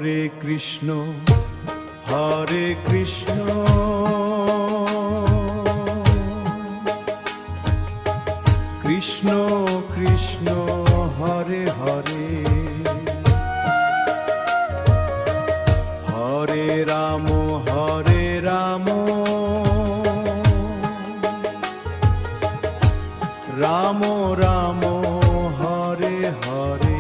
হরে কৃষ্ণ কৃষ্ণ কৃষ্ণ হরে হরে, হরে রাম রাম রাম হরে হরে।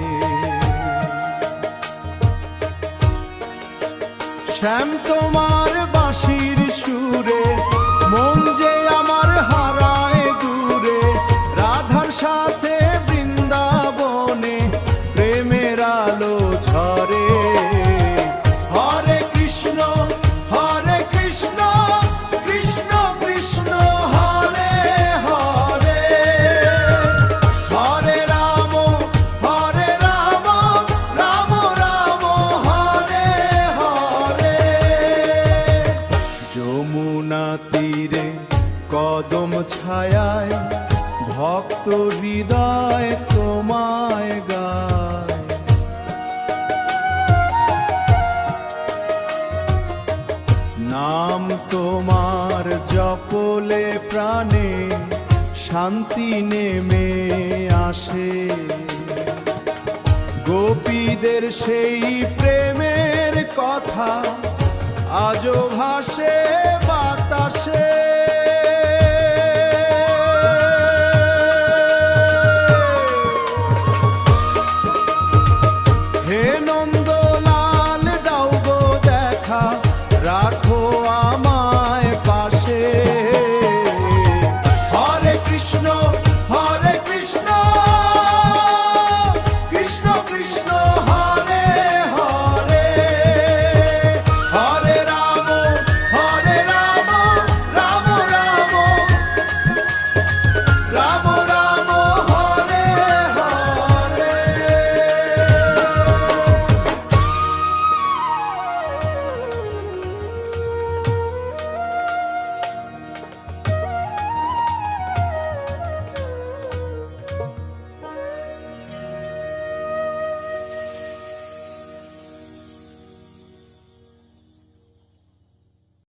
শ্যাম তোমার বাঁশির সুরে মন যে আমার হারায় দূরে, রাধার সাথে বৃন্দাবনে প্রেমের আলো ঝরে। হরে কৃষ্ণ কৃষ্ণ কৃষ্ণ হরে হরে, হরে রাম রাম রাম হরে হরে। যমুনা তীরে কদম ছায়ায় ভক্ত হৃদয় তোমায় গায়। নাম তোমার জপলে প্রাণে শান্তি নেমে আসে, গোপীদের সেই প্রেমের কথা আজও ভাসে বাতাসে।